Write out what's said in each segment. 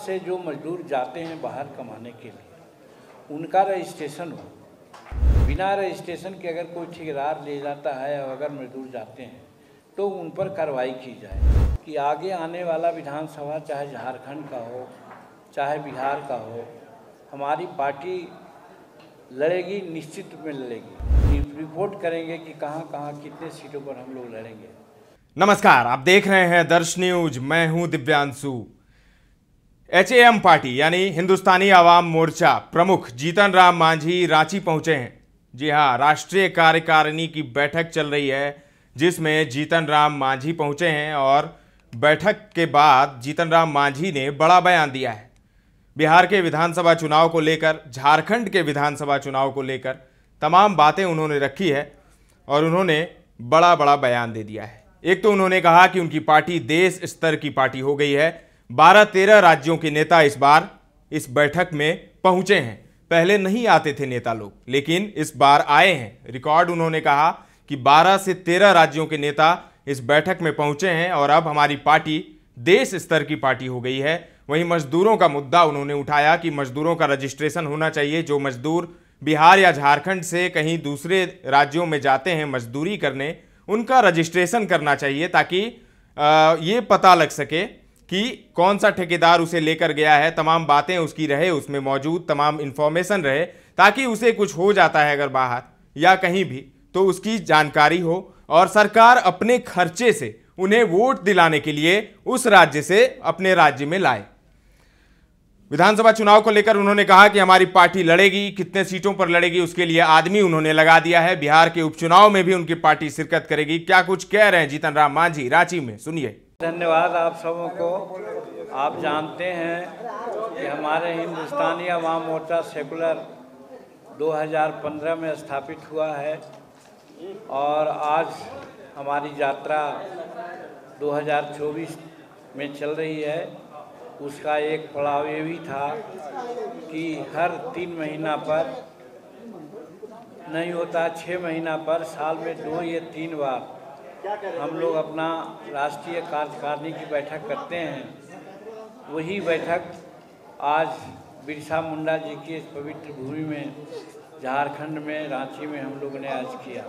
से जो मजदूर जाते हैं बाहर कमाने के लिए उनका रजिस्ट्रेशन हो। बिना रजिस्ट्रेशन के अगर कोई ठेकेदार ले जाता है और अगर मजदूर जाते हैं तो उन पर कार्रवाई की जाए कि आगे आने वाला विधानसभा चाहे झारखंड का हो चाहे बिहार का हो, हमारी पार्टी लड़ेगी, निश्चित में लड़ेगी। रिपोर्ट करेंगे कि कहाँ कहाँ कितने सीटों पर हम लोग लड़ेंगे। नमस्कार, आप देख रहे हैं दर्श न्यूज। मैं हूं दिव्यांशु। HAM पार्टी यानी हिंदुस्तानी आवाम मोर्चा प्रमुख जीतन राम मांझी रांची पहुंचे हैं। जी हां, राष्ट्रीय कार्यकारिणी की बैठक चल रही है जिसमें जीतन राम मांझी पहुंचे हैं और बैठक के बाद जीतन राम मांझी ने बड़ा बयान दिया है। बिहार के विधानसभा चुनाव को लेकर, झारखंड के विधानसभा चुनाव को लेकर तमाम बातें उन्होंने रखी है और उन्होंने बड़ा बयान दे दिया है। एक तो उन्होंने कहा कि उनकी पार्टी देश स्तर की पार्टी हो गई है। 12-13 राज्यों के नेता इस बार इस बैठक में पहुंचे हैं। पहले नहीं आते थे नेता लोग, लेकिन इस बार आए हैं। रिकॉर्ड उन्होंने कहा कि 12 से 13 राज्यों के नेता इस बैठक में पहुंचे हैं और अब हमारी पार्टी देश स्तर की पार्टी हो गई है। वहीं मजदूरों का मुद्दा उन्होंने उठाया कि मजदूरों का रजिस्ट्रेशन होना चाहिए। जो मजदूर बिहार या झारखंड से कहीं दूसरे राज्यों में जाते हैं मजदूरी करने, उनका रजिस्ट्रेशन करना चाहिए ताकि ये पता लग सके कि कौन सा ठेकेदार उसे लेकर गया है, तमाम बातें उसकी रहे, उसमें मौजूद तमाम इंफॉर्मेशन रहे, ताकि उसे कुछ हो जाता है अगर बाहर या कहीं भी तो उसकी जानकारी हो और सरकार अपने खर्चे से उन्हें वोट दिलाने के लिए उस राज्य से अपने राज्य में लाए। विधानसभा चुनाव को लेकर उन्होंने कहा कि हमारी पार्टी लड़ेगी, कितने सीटों पर लड़ेगी उसके लिए आदमी उन्होंने लगा दिया है। बिहार के उपचुनाव में भी उनकी पार्टी शिरकत करेगी। क्या कुछ कह रहे हैं जीतन राम मांझी रांची में, सुनिए। धन्यवाद आप सबों को। आप जानते हैं कि हमारे हिंदुस्तानी अवाम मोर्चा सेकुलर 2015 में स्थापित हुआ है और आज हमारी यात्रा 2024 में चल रही है। उसका एक पड़ाव ये भी था कि हर 3 महीना पर नहीं होता, 6 महीना पर, साल में 2 या 3 बार हम लोग अपना राष्ट्रीय कार्यकारिणी की बैठक करते हैं। वही बैठक आज बिरसा मुंडा जी की इस पवित्र भूमि में झारखंड में रांची में हम लोगों ने आज किया।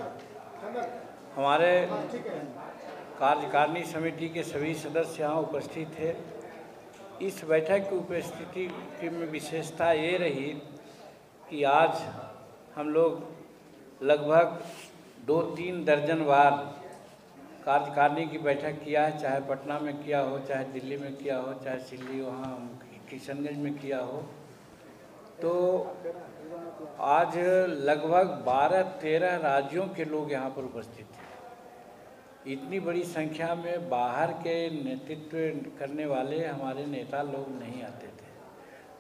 हमारे कार्यकारिणी समिति के सभी सदस्य यहाँ उपस्थित थे। इस बैठक की उपस्थिति में विशेषता ये रही कि आज हम लोग लगभग 2-3 दर्जन बार कार्यकारिणी की बैठक किया है, चाहे पटना में किया हो, चाहे दिल्ली में किया हो, चाहे दिल्ली वहाँ किशनगंज में किया हो। तो आज लगभग 12-13 राज्यों के लोग यहाँ पर उपस्थित थे। इतनी बड़ी संख्या में बाहर के नेतृत्व करने वाले हमारे नेता लोग नहीं आते थे।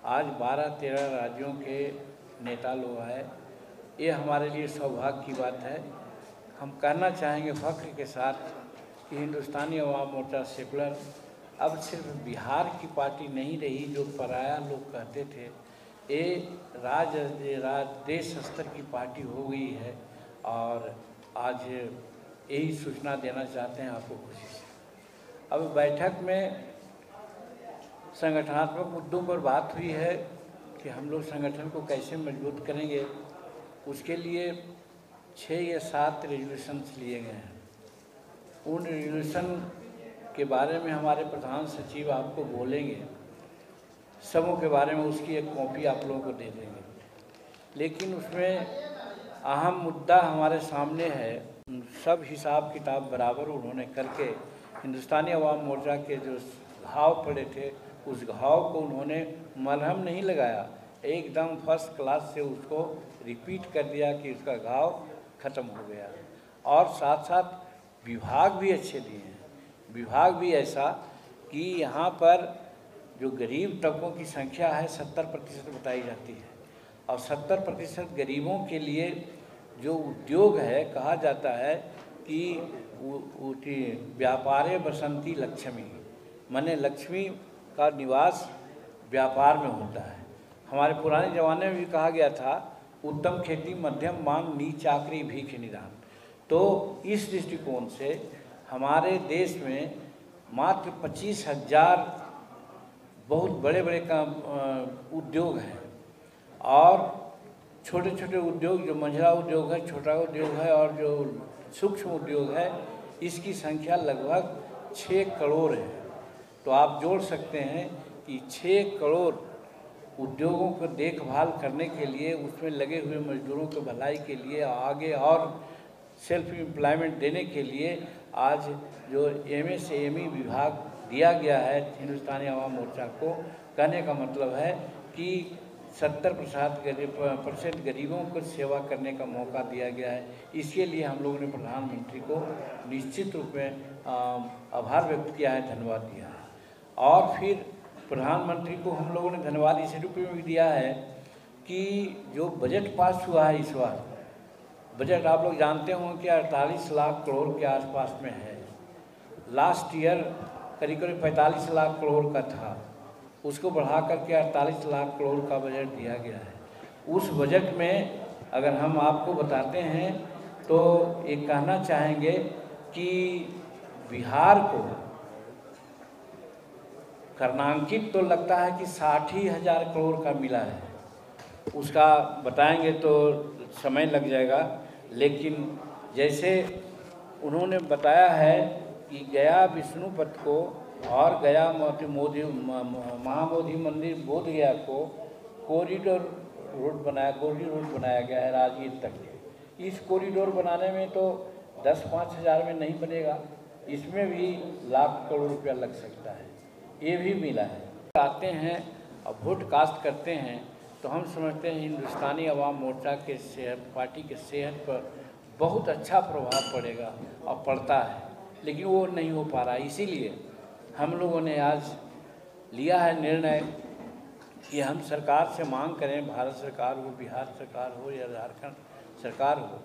आज 12-13 राज्यों के नेता लोग हैं। ये हमारे लिए सौभाग्य की बात है। हम कहना चाहेंगे फख्र के साथ कि हिंदुस्तानी अवाम मोर्चा सेकुलर अब सिर्फ बिहार की पार्टी नहीं रही जो पराया लोग कहते थे। ये देश स्तर की पार्टी हो गई है और आज यही सूचना देना चाहते हैं आपको खुशी से। अब बैठक में संगठनात्मक मुद्दों पर बात हुई है कि हम लोग संगठन को कैसे मजबूत करेंगे। उसके लिए 6 या 7 रेजोल्यूशंस लिए गए हैं। उन रेजोल्यूशन के बारे में हमारे प्रधान सचिव आपको बोलेंगे, सबों के बारे में उसकी एक कॉपी आप लोगों को दे देंगे। लेकिन उसमें अहम मुद्दा हमारे सामने है। सब हिसाब किताब बराबर उन्होंने करके हिंदुस्तानी अवाम मोर्चा के जो घाव पड़े थे उस घाव को उन्होंने मलहम नहीं लगाया, एकदम फर्स्ट क्लास से उसको रिपीट कर दिया कि उसका घाव ख़त्म हो गया। और साथ साथ विभाग भी अच्छे दिए हैं। विभाग भी ऐसा कि यहाँ पर जो गरीब तबकों की संख्या है 70% बताई जाती है और 70% गरीबों के लिए जो उद्योग है, कहा जाता है कि व्यापारे बसंती लक्ष्मी, माने लक्ष्मी का निवास व्यापार में होता है। हमारे पुराने ज़माने में भी कहा गया था उत्तम खेती मध्यम मांग नीच चाकरी भीख निदान। तो इस दृष्टिकोण से हमारे देश में मात्र 25,000 बहुत बड़े बड़े उद्योग हैं और छोटे छोटे उद्योग, जो मंझला उद्योग है, छोटा उद्योग है और जो सूक्ष्म उद्योग है, इसकी संख्या लगभग 6 करोड़ है। तो आप जोड़ सकते हैं कि 6 करोड़ उद्योगों को देखभाल करने के लिए, उसमें लगे हुए मजदूरों की भलाई के लिए, आगे और सेल्फ एम्प्लॉयमेंट देने के लिए आज जो MSME विभाग दिया गया है हिंदुस्तानी आवाम मोर्चा को, कहने का मतलब है कि 70% गरीबों को सेवा करने का मौका दिया गया है। इसके लिए हम लोगों ने प्रधानमंत्री को निश्चित रूप में आभार व्यक्त किया है, धन्यवाद दिया है। और फिर प्रधानमंत्री को हम लोगों ने धन्यवाद इस रूप में भी दिया है कि जो बजट पास हुआ है इस बार, बजट आप लोग जानते हों कि 48 लाख करोड़ के आसपास में है। लास्ट ईयर करीब 45 लाख करोड़ का था, उसको बढ़ा करके 48 लाख करोड़ का बजट दिया गया है। उस बजट में अगर हम आपको बताते हैं तो ये कहना चाहेंगे कि बिहार को कर्णांकित तो लगता है कि 60,000 करोड़ का मिला है, उसका बताएंगे तो समय लग जाएगा। लेकिन जैसे उन्होंने बताया है कि गया विष्णुपद को और गया महाबोधि मंदिर बोध गया को कॉरिडोर रोड बनाया गया है राजगीर तक। इस कॉरिडोर बनाने में तो 10-5 हज़ार में नहीं बनेगा, इसमें भी लाख करोड़ रुपया लग सकता है, ये भी मिला है। आते हैं और वोट कास्ट करते हैं तो हम समझते हैं हिंदुस्तानी आवाम मोर्चा के पार्टी के सेहत पर बहुत अच्छा प्रभाव पड़ेगा और पड़ता है, लेकिन वो नहीं हो पा रहा। इसीलिए हम लोगों ने आज लिया है निर्णय कि हम सरकार से मांग करें, भारत सरकार हो, बिहार सरकार हो या झारखंड सरकार हो,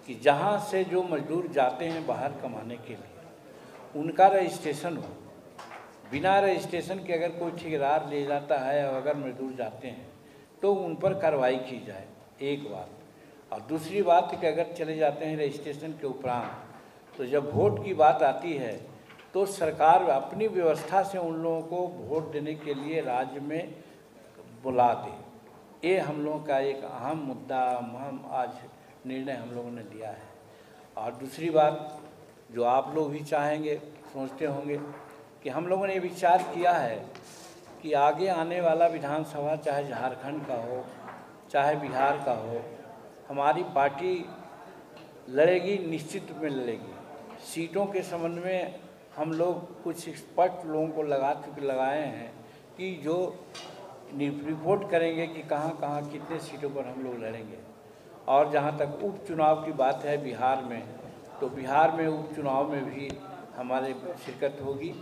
कि जहाँ से जो मजदूर जाते हैं बाहर कमाने के लिए, उनका रजिस्ट्रेशन हो। बिना रजिस्ट्रेशन के अगर कोई ठेकेदार ले जाता है और अगर मजदूर जाते हैं तो उन पर कार्रवाई की जाए, एक बात। और दूसरी बात कि अगर चले जाते हैं रजिस्ट्रेशन के उपरांत, तो जब वोट की बात आती है तो सरकार अपनी व्यवस्था से उन लोगों को वोट देने के लिए राज्य में बुला दे। ये हम लोगों का एक अहम मुद्दा, अहम आज निर्णय हम लोगों ने लिया है। और दूसरी बात जो आप लोग भी चाहेंगे, सोचते होंगे कि हम लोगों ने विचार किया है कि आगे आने वाला विधानसभा चाहे झारखंड का हो चाहे बिहार का हो, हमारी पार्टी लड़ेगी, निश्चित रूप में लड़ेगी। सीटों के संबंध में हम लोग कुछ एक्सपर्ट लोगों को लगाए हैं कि जो रिपोर्ट करेंगे कि कहाँ कहाँ कितने सीटों पर हम लोग लड़ेंगे। और जहाँ तक उपचुनाव की बात है बिहार में, तो बिहार में उपचुनाव में भी हमारे शिरकत होगी,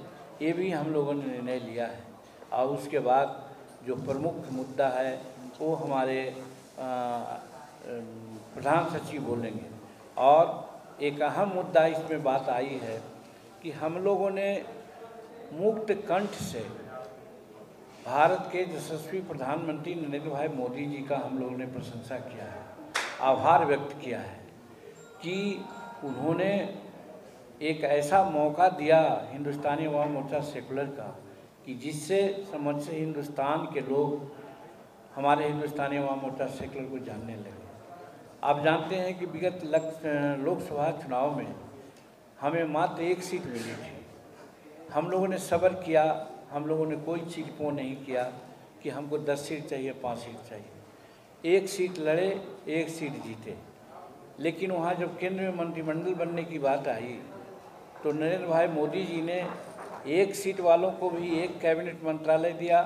ये भी हम लोगों ने निर्णय लिया है। और उसके बाद जो प्रमुख मुद्दा है वो हमारे प्रधान सचिव बोलेंगे। और एक अहम मुद्दा इसमें बात आई है कि हम लोगों ने मुक्त कंठ से भारत के यशस्वी प्रधानमंत्री नरेंद्र भाई मोदी जी का हम लोगों ने प्रशंसा किया है, आभार व्यक्त किया है कि उन्होंने एक ऐसा मौका दिया हिंदुस्तानी आवाम मोर्चा सेकुलर का कि जिससे समझ से हिंदुस्तान के लोग हमारे हिंदुस्तानी आवाम मोर्चा सेकुलर को जानने लगे। आप जानते हैं कि विगत लोकसभा चुनाव में हमें मात्र 1 सीट मिली थी। हम लोगों ने सब्र किया, हम लोगों ने कोई चीज को नहीं किया कि हमको 10 सीट चाहिए, 5 सीट चाहिए। 1 सीट लड़े, 1 सीट जीते। लेकिन वहाँ जब केंद्र में मंत्रिमंडल बनने की बात आई तो नरेंद्र भाई मोदी जी ने 1 सीट वालों को भी 1 कैबिनेट मंत्रालय दिया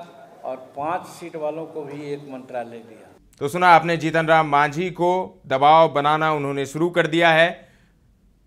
और 5 सीट वालों को भी 1 मंत्रालय दिया। तो सुना आपने, जीतन राम मांझी को दबाव बनाना उन्होंने शुरू कर दिया है।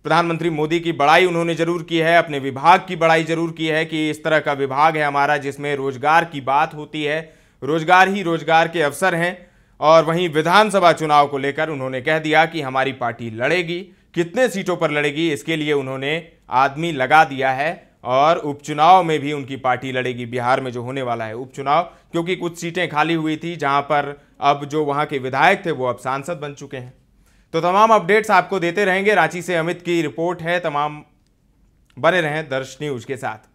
प्रधानमंत्री मोदी की बड़ाई उन्होंने जरूर की है, अपने विभाग की बड़ाई जरूर की है कि इस तरह का विभाग है हमारा जिसमें रोजगार की बात होती है, रोजगार ही रोजगार के अवसर हैं। और वहीं विधानसभा चुनाव को लेकर उन्होंने कह दिया कि हमारी पार्टी लड़ेगी, कितने सीटों पर लड़ेगी इसके लिए उन्होंने आदमी लगा दिया है। और उपचुनाव में भी उनकी पार्टी लड़ेगी, बिहार में जो होने वाला है उपचुनाव, क्योंकि कुछ सीटें खाली हुई थी जहां पर अब जो वहां के विधायक थे वो अब सांसद बन चुके हैं। तो तमाम अपडेट्स आपको देते रहेंगे। रांची से अमित की रिपोर्ट है, तमाम बने रहें दर्श न्यूज के साथ।